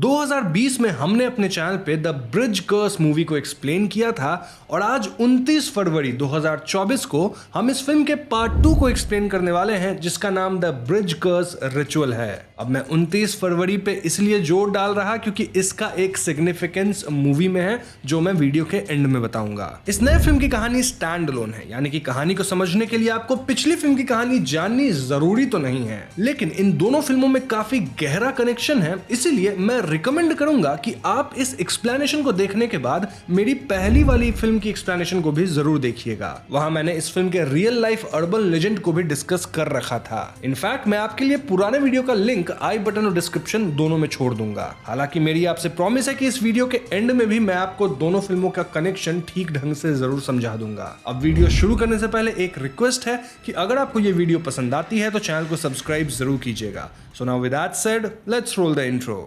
2020 में हमने अपने चैनल पे द ब्रिज कर्स मूवी को एक्सप्लेन किया था और आज 29 फरवरी 2024 को हम इस फिल्म के पार्ट 2 को एक्सप्लेन करने वाले हैं जिसका नाम द ब्रिज कर्स रिचुअल है। अब मैं 29 फरवरी पे इसलिए जोर डाल रहा क्योंकि इसका एक सिग्निफिकेंस मूवी में है जो मैं वीडियो के एंड में बताऊंगा। इस नए फिल्म की कहानी स्टैंड अलोन है, यानी कि कहानी को समझने के लिए आपको पिछली फिल्म की कहानी जाननी जरूरी तो नहीं है, लेकिन इन दोनों फिल्मों में काफी गहरा कनेक्शन है। इसीलिए मैं रिकमेंड करूंगा कि आप इस एक्सप्लेनेशन को देखने के बाद मेरी पहली वाली फिल्म की एक्सप्लेनेशन को भी जरूर देखिएगा। वहां मैंने इस फिल्म के रियल लाइफ अर्बन लेजेंड को भी डिस्कस कर रखा था। इनफैक्ट मैं आपके लिए पुराने वीडियो का लिंक आई बटन और डिस्क्रिप्शन दोनों में छोड़ दूंगा। हालांकि मेरी आपसे प्रॉमिस है कि इस वीडियो के एंड में भी मैं आपको दोनों फिल्मों का कनेक्शन ठीक ढंग से जरूर समझा दूंगा। अब वीडियो शुरू करने से पहले एक रिक्वेस्ट है कि अगर आपको ये वीडियो पसंद आती है तो चैनल को सब्सक्राइब जरूर कीजिएगा। So now with that said, let's roll the intro.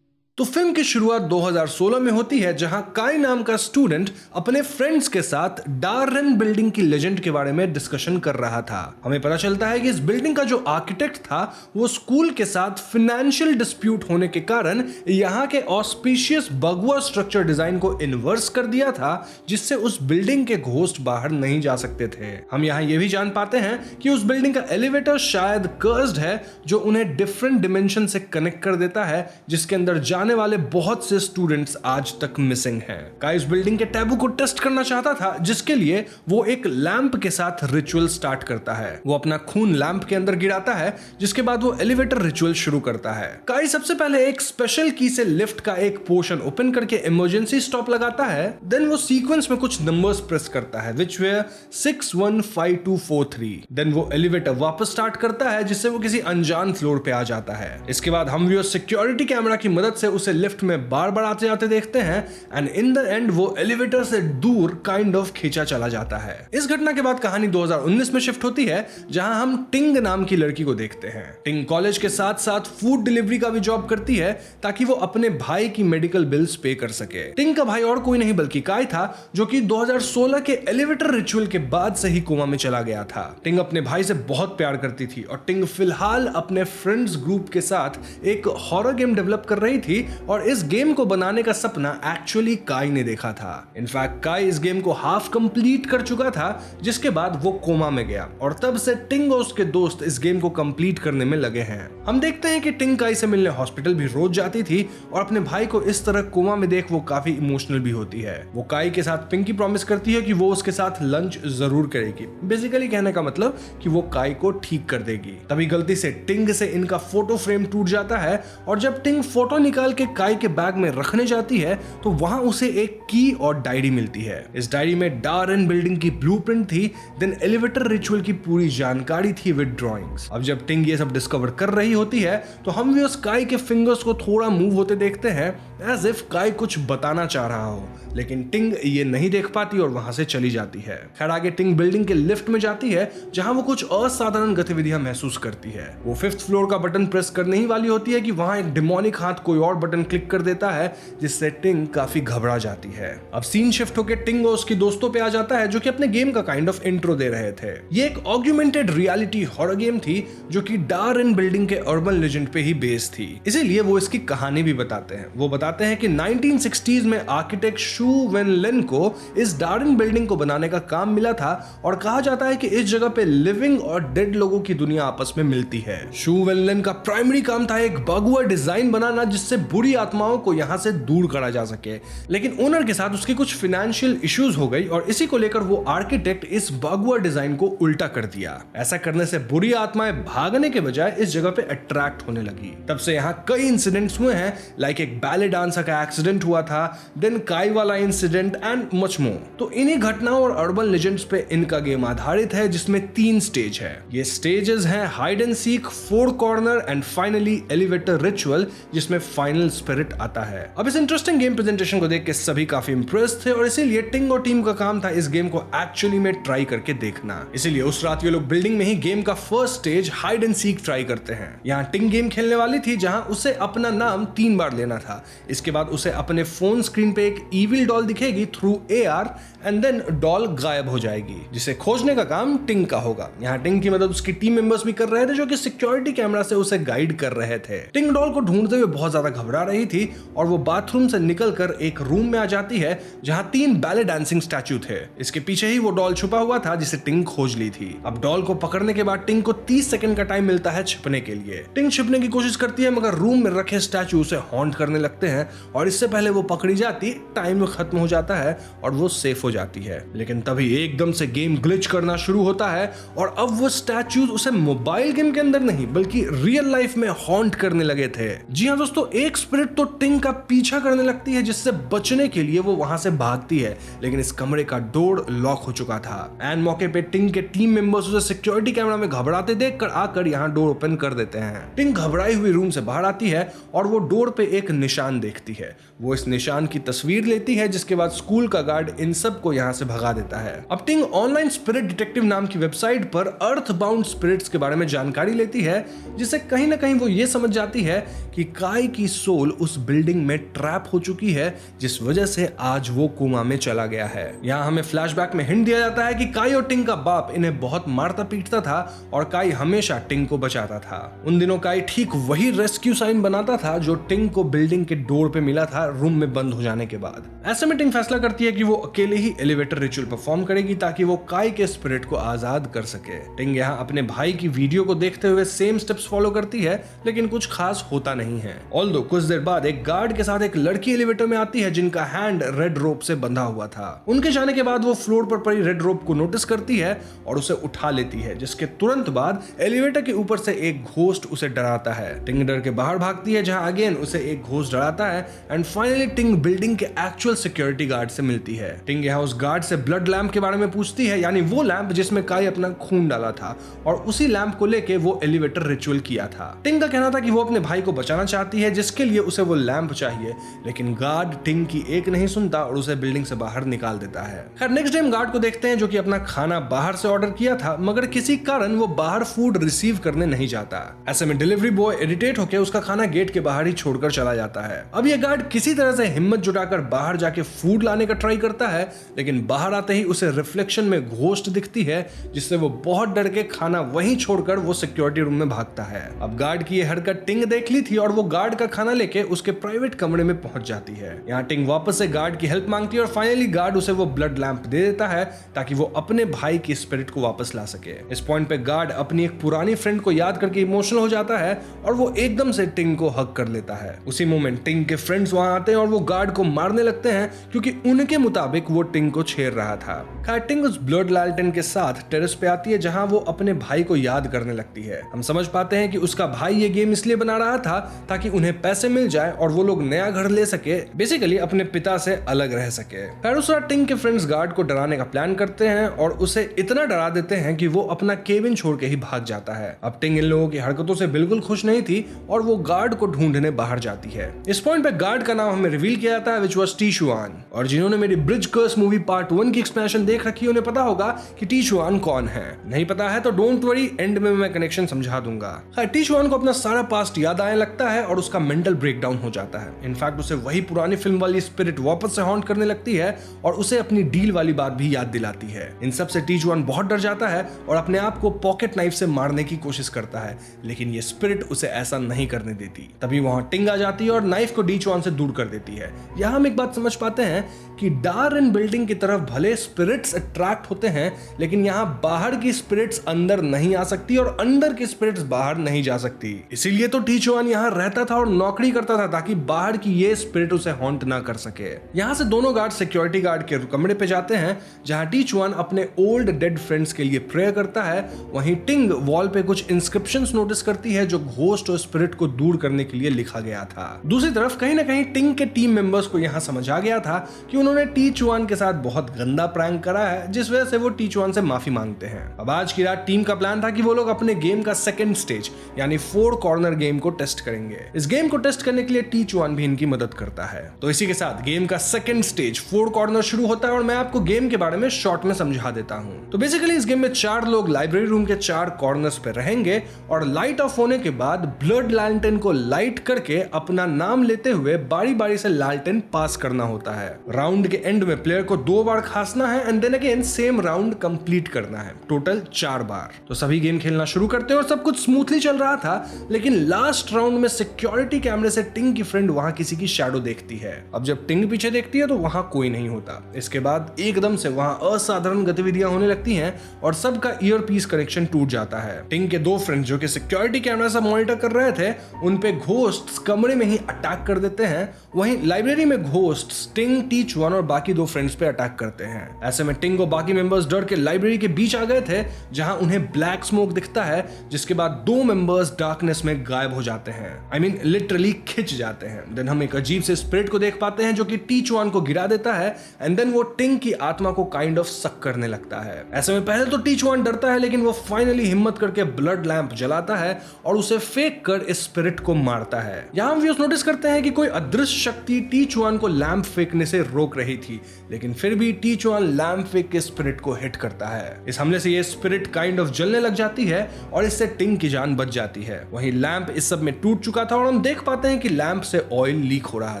तो फिल्म की शुरुआत 2016 में होती है जहां काई नाम का स्टूडेंट अपने फ्रेंड्स के साथ डार्रेन बिल्डिंग की लेजेंड के बारे में डिस्कशन कर रहा था। हमें पता चलता है कि इस बिल्डिंग का जो आर्किटेक्ट था वो स्कूल के साथ फाइनेंशियल डिस्प्यूट होने के कारण यहां के ऑस्पिशियस बगुआ स्ट्रक्चर डिजाइन को इन्वर्स कर दिया था, जिससे उस बिल्डिंग के घोस्ट बाहर नहीं जा सकते थे। हम यहां ये भी जान पाते हैं कि उस बिल्डिंग का एलिवेटर शायद कर्स्ड है जो उन्हें डिफरेंट डिमेंशन से कनेक्ट कर देता है, जिसके अंदर जाने वाले बहुत से स्टूडेंट्स आज तक मिसिंग हैं। काई इस बिल्डिंग के टैबू को टेस्ट करना चाहता था, जिसके लिए वो एक लैंप के साथ रिचुअल स्टार्ट करता है। वो अपना खून लैंप के अंदर गिराता है, जिसके बाद वो एलिवेटर रिचुअल शुरू करता है। काई सबसे पहले एक स्पेशल की से लिफ्ट का एक पोर्शन ओपन करके इमरजेंसी स्टॉप लगाता है। देन वो सीक्वेंस में कुछ नंबर्स प्रेस करता है which were 615243। देन वो एलिवेटर वापस स्टार्ट करता है, जिससे वो किसी अनजान फ्लोर पे आ जाता है। इसके बाद हम भी सिक्योरिटी कैमरा की मदद से उसे लिफ्ट में बार बार आते जाते देखते हैं एंड इन द एंड वो एलिवेटर से दूर काइंड ऑफ खींचा चला जाता है। इस घटना के बाद कहानी 2019 में शिफ्ट होती है जहां हम टिंग नाम की लड़की को देखते हैं। टिंग कॉलेज के साथ साथ फूड डिलीवरी का भी जॉब करती है ताकि वो अपने भाई की मेडिकल बिल्स पे कर सके। टिंग का भाई और कोई नहीं बल्कि काई था, जो कि 2016 के एलिवेटर रिचुअल के बाद से ही कोमा में चला गया था। टिंग अपने भाई से बहुत प्यार करती थी और टिंग फिलहाल अपने फ्रेंड्स ग्रुप के साथ एक हॉरर गेम डेवलप कर रही थी और इस गेम को बनाने का सपना एक्चुअली काई ने देखा था। इनफैक्ट काई इस गेम को हाफ कंप्लीट कर चुका था, जिसके बाद वो कोमा में गया और तब से टिंग और उसके दोस्त इस गेम को कंप्लीट करने में लगे हैं। हम देखते हैं कि टिंग काई से मिलने हॉस्पिटल भी रोज जाती थी और अपने भाई को इस तरह कोमा में देख वो काफी इमोशनल भी होती है। वो काई के साथ पिंकी प्रॉमिस करती है कि वो उसके साथ लंच जरूर करेगी। बेसिकली कहने का मतलब कि वो काई को ठीक कर देगी। तभी गलती से टिंग से इनका फोटो फ्रेम टूट जाता है और जब टिंग फोटो निकाल के काई के बैग में रखने जाती है तो वहां उसे एक की और डायरी मिलती है। इस डायरी में डार्रेन बिल्डिंग की ब्लूप्रिंट थी, देन एलिवेटर रिचुअल की पूरी जानकारी थी विद ड्राइंग्स। अब जब टिंग ये सब डिस्कवर कर रही होती है तो हम भी उस काई के फिंगर्स को थोड़ा मूव होते देखते हैं एज इफ काई कुछ बताना चाह रहा हो, लेकिन टिंग ये नहीं देख पाती और वहां से चली जाती है। खैर आगे टिंग बिल्डिंग के लिफ्ट में जाती है जहां वो कुछ असाधारण गतिविधियां महसूस करती है। वो 5th फ्लोर का बटन प्रेस करने ही वाली होती है कि वहां एक डिमोनिक हाथ कोई और बटन क्लिक कर देता है, जिससे टिंग काफी घबरा जाती है। अब सीन शिफ्ट होकर टिंग और उसकी दोस्तों पे आ जाता है जो कि अपने गेम का काइंड ऑफ इंट्रो दे रहे थे। ये एक ऑग्यूमेंटेड रियलिटी हॉरर गेम थी जो कि डार्रेन बिल्डिंग के अर्बन लेजेंड पे ही बेस्ड थी, इसीलिए वो इसकी कहानी भी बताते हैं। वो बताते हैं कि 1960s में आर्किटेक्ट शू वेन लेन को इस डार्रेन बिल्डिंग को बनाने का काम मिला था और कहा जाता है कि इस जगह पे लिविंग और डेड लोगों की दुनिया आपस में मिलती है। शू वेन लेन का प्राइमरी काम था एक बगुआ डिजाइन बनाना जिससे बुरी आत्माओं को यहां से दूर करा जा सके, लेकिन ओनर के साथ उसकी कुछ फाइनेंशियल इश्यूज हो गई और इसी को लेकर वो आर्किटेक्ट इस बगुआ डिजाइन को उल्टा कर दिया। ऐसा करने से बुरी आत्माएं भागने के बजाय इस जगह पे अट्रैक्ट होने लगी। तब से यहाँ कई इंसिडेंट्स हुए हैं, लाइक एक बैले डांसर का एक्सीडेंट हुआ था, देन काई वाला वाला इंसिडेंट एंड मच मोर। तो इन्हीं घटनाओं और अर्बन लेजेंड्स पे इनका गेम आधारित है, जिसमें 3 स्टेज है। ये स्टेजेस हैं hide and seek, 4 corner and finally elevator ritual, जिसमें फाइनल स्पिरिट आता है। अब इस इंटरेस्टिंग गेम प्रेजेंटेशन को देख के सभी काफी इंप्रेस थे और इसीलिए टिंग और टीम का काम था इस गेम को एक्चुअली में ट्राई करके देखना। इसीलिए उस रात ये लोग बिल्डिंग में ही गेम का first stage hide and seek try करते हैं। यहाँ टिंग गेम खेलने वाली थी, जहां उसे अपना नाम 3 बार लेना था। इसके बाद उसे अपने फोन स्क्रीन पे एक इविल डॉल दिखेगी through AR and then doll गायब हो जाएगी, जिसे खोजने का काम टिंग का होगा। यहाँ टिंग की मदद उसकी टीम मेंबर्स भी कर रहे थे, जो कि सिक्योरिटी कैमरा से उसे गाइड कर रहे थे। टिंग डॉल को ढूंढते हुए बहुत ज्यादा घबरा रही थी और वो बाथरूम से निकलकर एक रूम में आ जाती है जहां 3 बैले डांसिंग स्टैचू थे। इसके पीछे ही वो डॉल छुपा हुआ था जिसे टिंग खोज ली थी। अब डॉल को पकड़ने के बाद टिंग को 30 सेकंड का टाइम मिलता है छिपने के लिए। टिंग छिपने की कोशिश करती है, मगर रूम में रखे स्टैचू उसे हॉन्ट करने लगते हैं और इससे पहले वो पकड़ी जाती, टाइम खत्म हो जाता है और वो सेफ हो जाती है। लेकिन तभी एकदम से गेम ग्लिच करना शुरू होता है और अब वो स्टैचूज उसे मोबाइल गेम के अंदर नहीं बल्कि रियल लाइफ में हॉन्ट करने लगे थे। जी हाँ दोस्तों, एक स्पिरिट तो टिंग का पीछा करने लगती है, जिससे बचने के लिए वो वहां से भागती है, लेकिन इस कमरे का डोर लॉक हो चुका था। एंड मौके पे टिंग के टीम मेंबर्स उसे सिक्योरिटी कैमरा में घबराते देखकर आकर यहाँ डोर ओपन कर देते हैं। टिंग घबराई हुई रूम से बाहर आती है और वो डोर पे एक निशान देखती है। वो इस निशान की तस्वीर लेती है, जिसके बाद स्कूल का गार्ड इन सब को यहाँ से भगा देता है। अब टिंग ऑनलाइन स्पिरिट डिटेक्टिव नाम की वेबसाइट पर अर्थ बाउंड स्पिरिट्स के बारे में जानकारी लेती है, जिससे कहीं ना कहीं वो ये समझ जाती है कि काई की सोल उस बिल्डिंग में ट्रैप हो चुकी है, जिस वजह से आज वो कोमा में चला गया है। यहाँ हमें फ्लैशबैक में हिंट दिया जाता है कि काई और टिंग का बाप इन्हें बहुत मारता पीटता था और काई हमेशा टिंग को बचाता था। उन दिनों काई ठीक वही रेस्क्यू साइन बनाता था जो टिंग को बिल्डिंग के डोर पे मिला था रूम में बंद हो जाने के बाद। ऐसे में टिंग फैसला करती है कि वो अकेले ही एलिवेटर रिचुअल परफॉर्म करेगी ताकि वो काई के स्पिरिट को आजाद कर सके। टिंग यहाँ अपने भाई की वीडियो को देखते हुए सेम स्टेप्स फॉलो करती है, लेकिन कुछ खास होता नहीं है। ऑल्दो कुछ देर बाद एक गार्ड के साथ एक लड़की एलिवेटर में आती है जिनका हैंड रेड रोप से बंधा हुआ था। उनके जाने के बाद वो फ्लोर पर पड़ी रेड रोप को नोटिस करती है और उसे उठा लेती है, जिसके तुरंत बाद एलिवेटर के ऊपर से एक घोस्ट उसे डराता है। टिंग डर के बाहर भागती है, जहां अगेन उसे एक घोस्ट डराता है एंड फाइनली टिंग बिल्डिंग के एक्चुअल सिक्योरिटी गार्ड से मिलती है। टिंग यहाँ उस गार्ड से ब्लड लैंप के बारे में पूछती है, यानी वो लैंप जिसमें काई अपना खून डाला था, और उसी लैंप को लेके वो एलिवेटर रिचुअल किया था। टिंग का कहना था कि वो अपने भाई को बचाना चाहती है, जिसके लिए उसे वो लैंप चाहिए, लेकिन गार्ड टिंग की एक नहीं सुनता और उसे बिल्डिंग से बाहर निकाल देता है। खैर नेक्स्ट टाइम गार्ड को देखते हैं जो कि अपना खाना बाहर से ऑर्डर किया था, मगर किसी कारण वो बाहर फूड रिसीव करने नहीं जाता। ऐसे में डिलीवरी बॉय इरिटेट होकर उसका खाना गेट के बाहर ही छोड़कर चला जाता है। अब ये गार्ड किसी तरह से हिम्मत जुटाकर बाहर जाके फूड लाने का ट्राई करता है, लेकिन बाहर आते ही उसे रिफ्लेक्शन में घोस्ट दिखती है, जिससे वो बहुत डर के खाना वहीं छोड़कर वो सिक्योरिटी रूम में भागता है। अब गार्ड की ये हरकत टिंग देख ली थी और वो गार्ड का खाना लेके उसके प्राइवेट कमरे में पहुंच जाती है। यहाँ टिंग वापस से गार्ड की हेल्प मांगती है और फाइनली गार्ड उसे वो ब्लड लैंप दे देता है ताकि वो अपने भाई की स्पिरिट को वापस ला सके। इस पॉइंट पे गार्ड अपनी एक पुरानी फ्रेंड को याद करके इमोशनल हो जाता है और वो एकदम से टिंग को हग कर लेता है। उसी मोमेंट टिंग के फ्रेंड्स वहां आते हैं और वो गार्ड को मारने लगते हैं, क्योंकि उनके मुताबिक वो टिंग को छेड़ रहा था। टिंग उस ब्लड लैल्टन के साथ टेरेस पे आती है, जहां वो अपने भाई को याद करने लगती है। हम समझ पाते हैं कि उसका भाई ये गेम इसलिए बना रहा था ताकि उन्हें पैसे मिल जाए और वो लोग नया घर ले सके, बेसिकली अपने पिता से अलग रह सके। खैर उस रात टिंग के फ्रेंड्स गार्ड को डराने का प्लान करते हैं और उसे इतना डरा देते हैं कि वो अपना केबिन छोड़ के ही भाग जाता है। अब टिंग इन लोगों की हरकतों से बिल्कुल खुश नहीं थी और वो गार्ड को ढूंढने बाहर जाती है। इस पॉइंट पे गार्ड का नाम हमें रिवील किया जाता है, विच वाज टी शुआन। और जिन्होंने मेरी ब्रिज कर्स मूवी पार्ट 1 की एक्सप्लेनेशन देख रखी है उन्हें पता होगा कि टी शुआन कौन है। नहीं पता है तो डोंट वरी, एंड में मैं कनेक्शन समझा दूंगा। टी शुआन को अपना सारा पास्ट याद आने लगता है और उसका मेंटल ब्रेकडाउन हो जाता है। इनफैक्ट उसे वही पुरानी फिल्म वाली स्पिरिट वापस से हॉन्ट करने लगती है और उसे अपनी डील वाली बात भी याद दिलाती है। इन सब से टी शुआन बहुत डर जाता है और अपने आप को पॉकेट नाइफ से मारने की कोशिश करता है, लेकिन ये स्पिरिट उसे ऐसा नहीं करने देती। तभी वहां टिंग आ जाती है और नाइफ को टी शुआन से दूर कर देती है। यहां हम एक बात समझ पाते हैं कि डार्न बिल्डिंग की तरफ भले स्पिरिट्स अट्रैक्ट होते हैं, लेकिन यहाँ बाहर की स्पिरिट्स अंदर नहीं आ सकती और अंदर की स्पिरिट्स बाहर नहीं जा सकती। इसीलिए तो टी शुआन यहाँ रहता था और नौकरी करता था ताकि बाहर की ये स्पिरिट उसे हॉन्ट ना कर सके। यहाँ से दोनों गार्ड सिक्योरिटी गार्ड के कमरे पे जाते हैं, जहाँ टी शुआन अपने ओल्ड डेड फ्रेंड्स के लिए प्रेयर करता है। वहीं टिंग वॉल पे कुछ इंस्क्रिप्शंस नोटिस करती है जो घोस्ट और स्पिरिट को दूर करने के लिए लिखा गया था। दूसरी तरफ कहीं ना कहीं टिंग के टीम मेंबर्स को यहाँ समझ आ गया था कि उन्होंने टी-चुआन के साथ बहुत गंदा प्रैंक करा है, जिस वजह से वो टी-चुआन से माफी मांगते हैं। अब आज की रात टीम का प्लान था कि वो लोग अपने गेम का सेकंड स्टेज यानी 4 कॉर्नर गेम को टेस्ट करेंगे। इस गेम को टेस्ट करने के लिए टी-चुआन भी इनकी मदद करता है। तो इसी के साथ गेम का सेकंड स्टेज 4 कॉर्नर शुरू होता है और मैं आपको गेम के बारे में शॉर्ट में समझा देता हूं। तो बेसिकली इस गेम में 4 लोग लाइब्रेरी रूम के 4 कॉर्नर्स पे रहेंगे और लाइट ऑफ होने के बाद ब्लड लैंटर्न को लाइट करके अपना नाम लेते हुए बारी बारी से लैंटर्न पास करना होता है। राउंड के एंड में प्लेयर को 2 बार खांसना है and then again same round complete करना है, टोटल 4 बार। तो सभी गेम खेलना शुरू करते हैं और सब कुछ स्मूथली चल रहा था, लेकिन लास्ट राउंड में सिक्योरिटी कैमरे से टिंग की फ्रेंड वहां किसी की शैडो देखती है। अब जब टिंग पीछे देखती है तो वहां कोई नहीं होता। इसके बाद एकदम से वहां असाधारण गतिविधियां होने लगती हैं और सबका ईयरपीस कनेक्शन टूट जाता है। टिंग के 2 फ्रेंड्स जो कि सिक्योरिटी कैमरा से मॉनिटर कर रहे थे, उन पे घोस्ट्स कमरे में ही अटैक कर देते हैं। वहीं लाइब्रेरी में घोस्ट्स टिंग, टी-चुआन और बाकी 2 फ्रेंड्स पे अटैक करते हैं। ऐसे में टिंग और बाकी मेंबर्स डर के लाइब्रेरी के बीच आ गए थे, जहां उन्हें ब्लैक स्मोक दिखता है, जिसके बाद 2 मेंबर्स डार्कनेस में गायब हो जाते हैं। आई मीन लिटरली खिंच जाते हैं। देन हम एक अजीब से स्पिरिट को देख पाते हैं जो कि टी-चुआन को गिरा देता है एंड देन वो टिंग की आत्मा को काइंड ऑफ सक करने लगता है। ऐसे में पहले तो टी-चुआन डरता है, लेकिन वो फाइनली हिम्मत करके ब्लड लैंप जलाता है और उसे फेंक कर इस स्पिरिट को मारता है। यहां हम नोटिस करते हैं कि कोई अदृश्य शक्ति टी-चुआन को लैंप फेंकने से रोक रही थी, लेकिन फिर भी टी-चुआन लैंप फेंक के स्पिरिट को हिट करता है। इस हमले से ये स्पिरिट काइंड ऑफ जलने लग जाती है और इससे टिंग की जान बच जाती है। वहीं लैंप इस सब में टूट चुका था और हम देख पाते हैं कि लैंप से ऑयल लीक हो रहा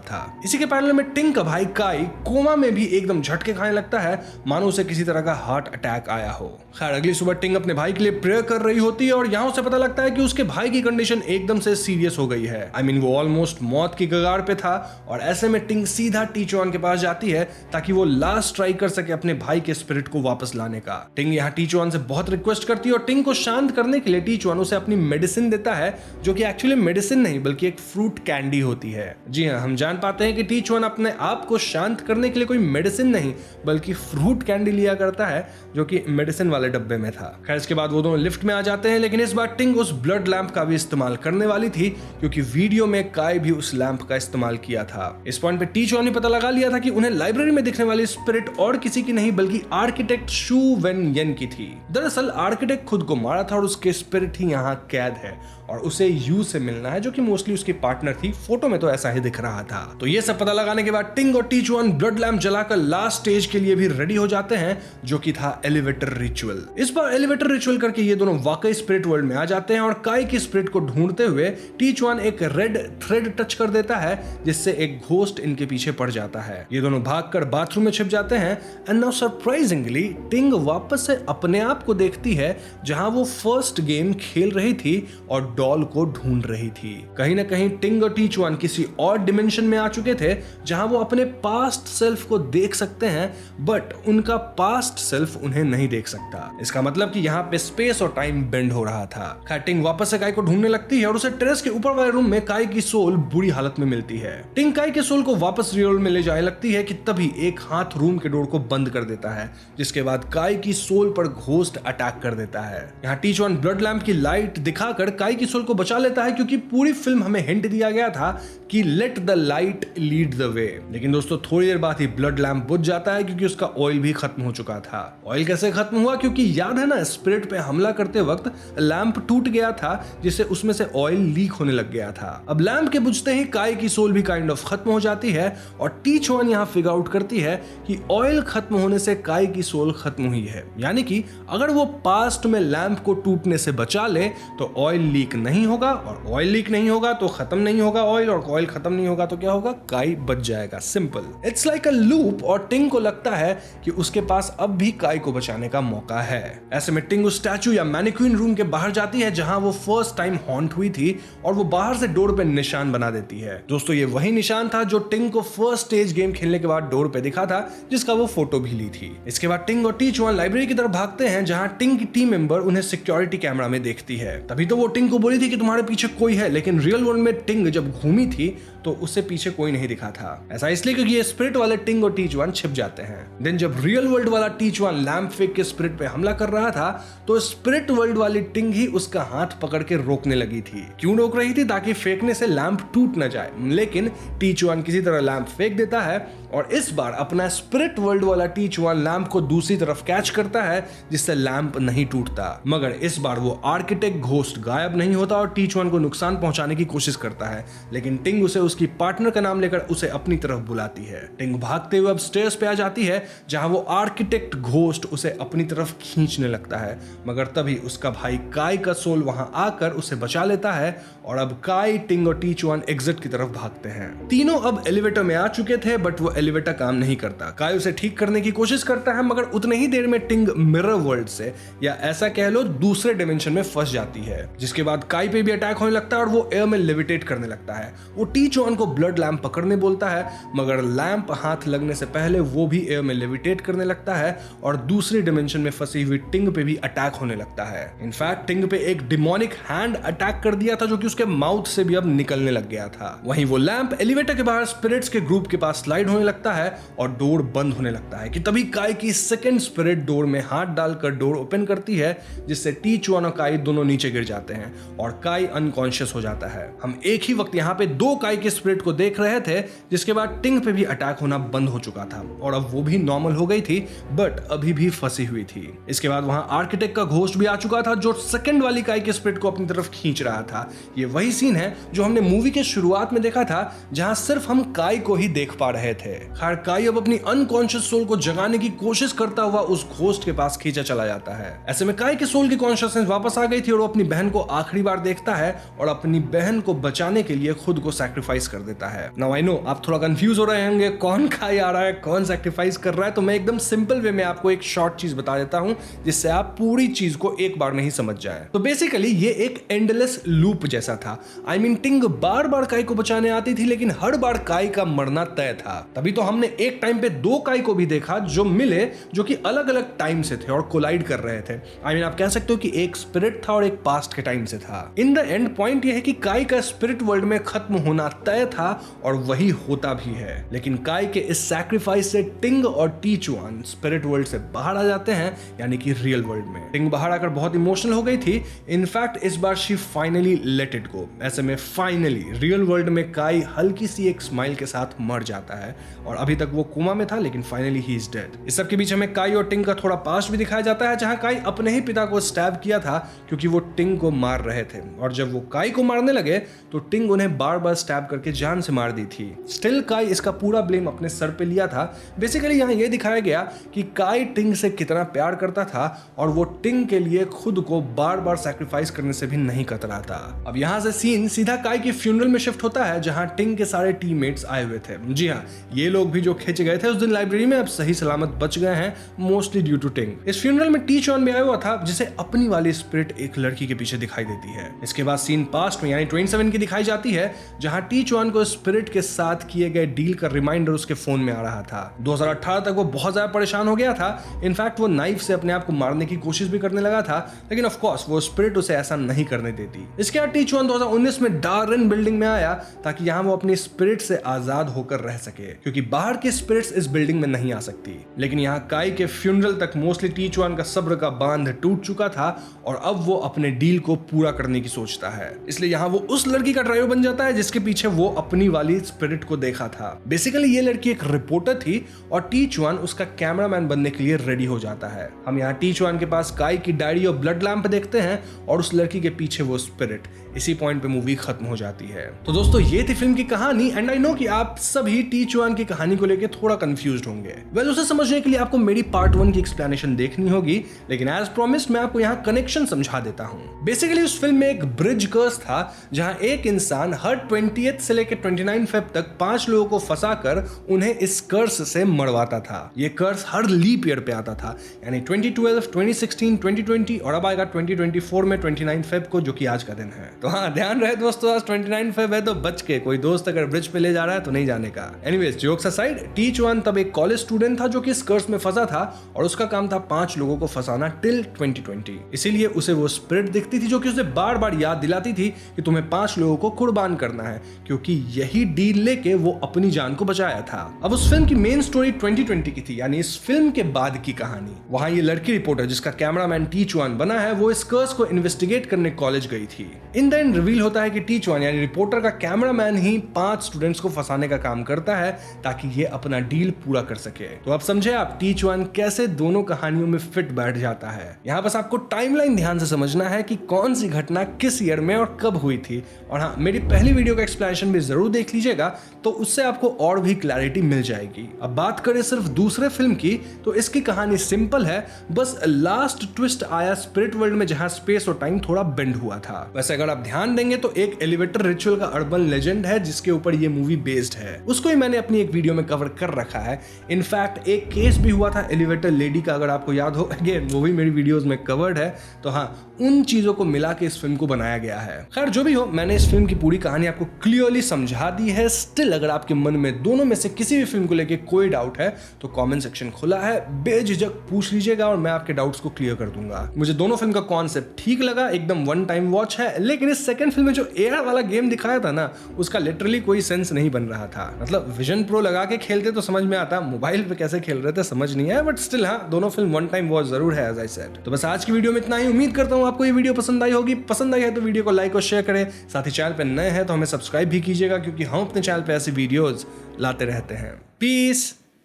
था। इसी के पैरेलल में टिंग का भाई काई कोमा में भी एकदम झटके खाने लगता है, मानो उसे किसी तरह का हार्ट अटैक आया हो। खैर अगली सुबह टिंग अपने भाई के लिए प्रेयर कर रही होती है और यहाँ उसे पता लगता है कि उसके भाई की कंडीशन एकदम से सीरियस हो गई है। आई मीन वो ऑलमोस्ट मौत की कगार पे था और ऐसे में टिंग सीधा टी-चुआन के पास जाती है ताकि वो लास्ट ट्राई कर सके अपने भाई के स्पिरिट को वापस लाने का। टिंग यहाँ टी-चुआन से बहुत रिक्वेस्ट करती है और टिंग को शांत करने के लिए टी-चुआन उसे अपनी मेडिसिन देता है, जो कि एक्चुअली मेडिसिन नहीं बल्कि एक फ्रूट कैंडी होती है। जी हाँ, हम जान पाते हैं कि टी-चुआन अपने आप को शांत करने के लिए कोई मेडिसिन नहीं बल्कि फ्रूट कैंडी लिया करता है, जो कि मेडिसिन वाले डब्बे में था। खैर इसके बाद वो दोनों लिफ्ट में आ जाते हैं, लेकिन इस बार टिंग उस ब्लड लैंप का भी इस्तेमाल करने वाली थी, क्योंकि वीडियो में काई भी उस लैंप का इस्तेमाल किया था। इस पॉइंट पे टी-चुआन ने पता लगा लिया था कि उन्हें लाइब्रेरी में दिखने वाली स्पिरिट और किसी की नहीं बल्कि आर्किटेक्ट शू वेन येन की थी। दरअसल आर्किटेक्ट खुद को मारा था और उसके स्पिरिट ही यहाँ कैद है और उसे यू से मिलना है, जो कि मोस्टली उसकी पार्टनर थी। फोटो में तो ऐसा ही दिख रहा था। तो ये सब पता लगाने के बाद टिंग और टी-चुआन ब्लड लैंप जलाकर लास्ट स्टेज के लिए भी रेडी हो जाते हैं, जो कि था एलिवेटर रिचुअल। इस बार एलिवेटर रिचुअल करके ये दोनों वाकई स्पिरिट वर्ल्ड में आ जाते हैं और काई की स्पिरिट को ढूंढते हुए टी-चुआन एक रेड थ्रेड टच कर देता है, जिससे एक घोस्ट इनके पीछे पड़ जाता है। ये दोनों भागकर बाथरूम में छिप जाते हैं एंड नाउ सरप्राइजिंगली टिंग वापस से अपने आप को देखती है जहां वो फर्स्ट गेम खेल रही थी और डॉल को ढूंढ रही थी। कहीं ना कहीं टिंग और टी-चुआन किसी और डिमेंशन में आ चुके थे जहां वो अपने पास्ट सेल्फ को देख सकते हैं, बट उनका पास्ट सेल्फ उन्हें नहीं देख सकता। इसका मतलब कि यहाँ पे स्पेस और टाइम बेंड हो रहा था। खैर टिंग वापस से काई को ढूंढने लगती है और उसे टेरेस के ऊपर वाले रूम में काई की सोल बुरी हालत में मिलती है। टिंग काई के सोल को वापस रियल में ले जाने लगती है कि तभी एक हाथ रूम के डोर को बंद कर देता है, जिसके बाद काई की सोल पर घोस्ट अटैक कर देता है। यहाँ टी-चुआन ब्लड लैंप की लाइट दिखाकर काई की सोल को बचा लेता है, क्योंकि पूरी फिल्म हमें हिंट दिया गया था कि let the light lead the way. लेकिन दोस्तों थोड़ी देर बाद ही ब्लड लैंप बुझ जाता है, क्योंकि उसका ऑयल भी खत्म हो चुका था। ऑयल कैसे खत्म हुआ? क्योंकि याद है ना, स्पिरिट पे हमला करते वक्त लैंप टूट गया था, जिससे उसमें से ऑयल लीक होने लग गया था। अब लैंप के बुझते ही काई की सोल भी काइंड ऑफ खत्म हो जाती है और टी-चुआन यहाँ फिगर आउट करती है कि ऑयल खत्म होने से काई की सोल खत्म हुई है। यानी कि अगर वो पास्ट में लैंप को टूटने से बचा ले तो ऑयल लीक नहीं होगा, और ऑयल लीक नहीं होगा तो खत्म नहीं होगा ऑयल, और ऑयल खत्म नहीं होगा तो क्या होगा? काई बच जाएगा। Simple, it's like a loop. और टिंग को लगता है कि उसके पास अब भी काई को बचाने का मौका है। ऐसे में टिंग उस स्टैचू या मैनिक्विन रूम के बाहर जाती है जहां वो फर्स्ट टाइम हॉन्ट हुई थी, और वो बाहर से डोर पे निशान बना देती है। दोस्तों ये वही निशान था जो टिंग को फर्स्ट स्टेज गेम खेलने के बाद डोर पे दिखा था, जिसका वो फोटो भी ली थी। इसके बाद टिंग और टी-चुआन लाइब्रेरी की तरफ भागते हैं, जहां टिंग की टीम मेंबर उन्हें सिक्योरिटी कैमरा में देखती है। तभी तो वो टिंग को बोली थी कि तुम्हारे पीछे कोई है, लेकिन रियल वर्ल्ड में टिंग जब घूमी थी तो उससे पीछे कोई नहीं दिखा था। ऐसा इसलिए क्योंकि ये स्पिरिट वाले टिंग और टी-चुआन छिप जाते हैं। देन जब रियल वर्ल्ड वाला टी-चुआन लैंप फेंक के स्पिरिट पे हमला कर रहा था, तो स्पिरिट वर्ल्ड वाली टिंग ही उसका हाथ पकड़ के रोकने लगी थी। क्यों रोक रही थी? ताकि फेंकने से लैंप टूट न जाए। लेकिन टी-चुआन किसी तरह लैंप फेंक देता है और इस बार अपना स्पिरिट वर्ल्ड वाला टी-1 लैंप को दूसरी तरफ कैच करता है, जिससे लैंप नहीं टूटता। मगर इस बार वो आर्किटेक्ट घोस्ट गायब नहीं होता और टी-1 को नुकसान पहुंचाने की कोशिश करता है, लेकिन टिंग उसे उसकी पार्टनर का नाम लेकर उसे अपनी तरफ बुलाती है। टिंग भागते हुए अब स्टेयर्स पे आ जाती है, जहां वो आर्किटेक्ट घोस्ट उसे अपनी तरफ खींचने लगता है, मगर तभी उसका भाई काई का सोल वहां आकर उसे बचा लेता है और अब काई, टिंग और टी-1 एग्जिट की तरफ भागते हैं। तीनों अब एलिवेटर में आ चुके थे, बट वो एलिवेटर काम नहीं करता। काई उसे ठीक करने की कोशिश करता है, मगर उतने ही देर में टिंग मिरर वर्ल्ड से, या ऐसा कह लो दूसरे डिमेंशन में फंस जाती है, जिसके बाद काई पे भी अटैक होने लगता है और वो एयर में लेविटेट करने लगता है। वो टी-1 को ब्लड लैंप पकड़ने बोलता है, मगर लैंप हाथ लगने से पहले वो भी एयर में लेविटेट करने लगता है और दूसरी डिमेंशन में फंसी हुई टिंग पे भी अटैक होने लगता है। इनफैक्ट टिंग पे एक डिमोनिक हैंड अटैक कर दिया था, जो कि उसके माउथ से भी अब निकलने लग गया था। वहीं वो लैंप एलिवेटर के बाहर स्पिरिट्स के ग्रुप के पास स्लाइड होने लगता है और डोर बंद होने लगता है कि तभी काई की सेकंड स्पिरिट डोर में हाथ डालकर डोर ओपन करती है, जिससे टी-1 और काई दोनों नीचे गिर जाते हैं और काई अनकॉन्शियस हो जाता है। हम एक ही वक्त यहाँ पे दो काई के स्पिरिट को देख रहे थे, जिसके बाद टिंग पे भी अटैक होना बंद हो चुका था और अब वो भी नॉर्मल हो गई थी, बट अभी भी फंसी हुई थी। इसके बाद वहां आर्किटेक्ट का घोस्ट भी आ चुका था, जो सेकंड वाली काई के स्पिरिट को अपनी तरफ खींच रहा था। ये वही सीन है जो हमने मूवी के शुरुआत में देखा था, जहां सिर्फ हम काई को ही देख पा रहे थे। खैर, काई अब अपनी अनकॉन्शियस सोल को जगाने की कोशिश करता हुआ उस घोस्ट के पास खींचा चला जाता है। ऐसे में काई के सोल की कॉन्शियसनेस वापस आ गई थी और वो अपनी बहन को आखिरी बार देखता है और अपनी बहन को बचाने के लिए खुद को सैक्रिफाइस कर देता है। नाउ आई नो आप थोड़ा कंफ्यूज हो रहे होंगे, कौन काई आ रहा है, कौन सैक्रिफाइस कर रहा है, तो मैं एकदम सिंपल वे में आपको एक शॉर्ट चीज बता देता हूं, जिससे आप पूरी चीज को एक बार में ही समझ जाए। तो बेसिकली ये एक एंडलेस लूप जैसा था। आई मीन टिंग बार बार काई को बचाने आती थी, लेकिन हर बार काई का मरना तय था। तभी तो हमने एक टाइम पे दो काई को भी देखा जो मिले, जो कि अलग अलग टाइम से थे और कोलाइड कर रहे थे। आई मीन आप कह सकते हो कि एक स्पिरिट था और एक पास्ट के टाइम से था। इन द एंड पॉइंट यह है कि काई का स्पिरिट वर्ल्ड में खत्म होना तय था और वही होता भी है, लेकिन काई के इस सैक्रिफाइस से टिंग और टी-1 स्पिरिट वर्ल्ड से बाहर आ जाते हैं, यानी कि रियल वर्ल्ड में। टिंग बाहर आकर बहुत इमोशनल हो गई थी। इनफैक्ट इस बार she finally let it go. ऐसे में फाइनली रियल वर्ल्ड में काई हल्की सी एक स्माइल के साथ मर जाता है और अभी तक वो कोमा में था, लेकिन फाइनली ही इज डेड। इस सब के बीच हमें काई और टिंग का थोड़ा पास्ट भी दिखाया जाता है, जहां काई अपने ही पिता को स्टैब किया था क्योंकि वो टिंग को मार रहे थे, और जब वो काई को मारने लगे तो टिंग उन्हें बार बार स्टैब करके जान से मार दी थी। स्टिल काई इसका पूरा ब्लेम अपने सर पे लिया था। बेसिकली यहाँ ये दिखाया गया कि काई टिंग से कितना प्यार करता था और वो टिंग के लिए खुद को बार बार सैक्रिफाइस करने से भी नहीं कतरा था। अब यहाँ से सीन सीधा काई के फ्यूनरल में शिफ्ट होता है, जहां टिंग के सारे टीममेट्स आए हुए थे। जी हाँ, ये लोग भी जो खिंच गए थे उस दिन लाइब्रेरी में, अब सही सलामत बच गए हैं, मोस्टली ड्यू टू टिंग। इस फ्यूनरल में टी-1 भी आया हुआ था, जिसे अपनी वाली स्पिरिट एक लड़की के पीछे दिखाई देती है। इसके बाद सीन पास्ट में यानी 27 की दिखाई जाती है, जहां टी-1 को स्पिरिट के साथ किए गए डील का रिमाइंडर उसके फोन में आ रहा था। 2018 तक वो बहुत ज्यादा परेशान हो गया था। इनफैक्ट वो नाइफ से अपने आप को मारने की कोशिश भी करने लगा था, लेकिन ऑफ कोर्स वो स्पिरिट उसे ऐसा नहीं करने देती। इसके बाद टी-1 2019 में डार्विन बिल्डिंग में आया, ताकि यहां वो अपनी स्पिरिट से आजाद होकर रह सके, क्योंकि बाहर की स्पिरिट्स इस बिल्डिंग में नहीं आ सकती। लेकिन यहां काई के फ्यूनरल तक मोस्टली टी-1 का सब्र का बांध टूट चुका था और अब वो अपने डील को पूरा करने की सोचता है। इसलिए यहां वो उस लड़की का ड्राइवर बन जाता है जिसके पीछे वो अपनी वाली स्पिरिट को देखा था। बेसिकली ये लड़की एक रिपोर्टर थी और टी-1 उसका कैमरामैन बनने के लिए रेडी हो जाता है। हम यहाँ टी-1 के पास काई की डायरी और ब्लड लैंप देखते हैं और उस लड़की के पीछे वो स्पिरिट। इसी पॉइंट पे मूवी खत्म हो जाती है। तो दोस्तों ये थी फिल्म की कहानी, एंड आई नो कि आप सभी टी-1 की कहानी को लेकर थोड़ा कंफ्यूज्ड होंगे। वेल, उसे समझने के लिए आपको मेरी पार्ट 1 की एक्सप्लेनेशन देखनी होगी, लेकिन एज प्रोमिस्ड मैं आपको यहाँ कनेक्शन समझा देता हूँ। बेसिकली उस फिल्म में एक ब्रिज कर्स था, जहां एक इंसान हर 20th से लेकर 29 फेब तक 5 लोगों को फंसाकर उन्हें इस कर्स से मरवाता था। ये कर्स हर लीप ईयर पे आता था, यानी 2012, 2016, 2020 और अब आएगा 2024 में 29 फेब को, जो कि आज का दिन है। तो हाँ, ध्यान रहे दोस्तों, आज 29 फेब है, तो बच के कोई दोस्त अगर ब्रिज पे ले जा रहा है तो नहीं जाने का। एनीवेज, जोक्स असाइड, टी-1 तब एक कॉलेज स्टूडेंट था जो कि इस कर्स में फंसा था और उसका काम था 5 लोगों को फंसाना टिल 2020। इसीलिए उसे वो स्पिरिट दिखती थी जो कि उसे बार बार याद दिलाती थी कि तुम्हें 5 लोगों को कुर्बान करना है, क्योंकि यही डील लेके वो अपनी जान को बचाया था। अब उस फिल्म की मेन स्टोरी 2020 की थी, यानी इस फिल्म के बाद की कहानी। वहां ये लड़की रिपोर्टर जिसका कैमरामैन टी-1 बना है, वो इस कर्स को इन्वेस्टिगेट करने कॉलेज गई थी। इन द एंड रिवील होता है कि टी-1 यानी रिपोर्टर का कैमरामैन ही 5 स्टूडेंट्स को फंसाने का काम करता है, ताकि ये अपना डील पूरा कर सके। तो अब समझे आप टीच वन कैसे दोनों कहानियों में फिट बैठ जाता है। यहाँ बस आपको टाइमलाइन ध्यान से समझना है कि कौन सी घटना किस ईयर में और कब हुई थी। और हाँ, मेरी पहली वीडियो का एक्सप्लेनेशन भी जरूर देख लीजिएगा, तो उससे आपको और भी क्लैरिटी मिल जाएगी। अब बात करें सिर्फ दूसरे फिल्म की, तो इसकी कहानी सिंपल है, बस लास्ट ट्विस्ट आया स्पिरिट वर्ल्ड में जहां स्पेस और टाइम थोड़ा बेंड हुआ था। वैसे अगर आप ध्यान देंगे तो एक एलिवेटर रिचुअल का अर्बन लेजेंड है जिसके ऊपर ये मूवी बेस्ड है, उसको ही मैंने अपनी एक वीडियो में कवर कर रखा है। इनफैक्ट एक केस भी हुआ था एलिवेटर लेडी का, अगर आपको याद हो, अगेन वो भी मेरी वीडियोस में कवर्ड है। तो हाँ, उन चीजों को मिला के इस फिल्म को बनाया गया है। खैर जो भी हो, मैंने इस फिल्म की पूरी कहानी आपको क्लियरली समझा दी है। स्टिल अगर आपके मन में दोनों में से किसी भी फिल्म को लेके कोई डाउट है तो कमेंट सेक्शन खुला है, बेझिझक पूछ लीजिएगा और मैं आपके डाउट्स को क्लियर कर दूंगा। मुझे दोनों फिल्म का कॉन्सेप्ट ठीक लगा, एकदम वन टाइम वॉच है, लेकिन इस सेकंड फिल्म में जो एआर वाला गेम दिखाया था ना, उसका लिटरली कोई सेंस नहीं बन रहा था। मतलब विजन प्रो लगा के खेलते तो समझ में आता, मोबाइल पे कैसे खेल रहे थे समझ नहीं आया, बट स्टिल हाँ, दोनों फिल्म वन टाइम वॉच जरूर है एज आई सेड। तो बस आज की वीडियो में इतना ही। उम्मीद करता हूँ आपको ये वीडियो पसंद आई होगी। पसंद आई है तो वीडियो को लाइक और शेयर करें, साथ ही चैनल पे नए हैं तो हमें सब्सक्राइब भी कीजिएगा, क्योंकि हम अपने चैनल पे ऐसे वीडियोस लाते रहते हैं। पीस।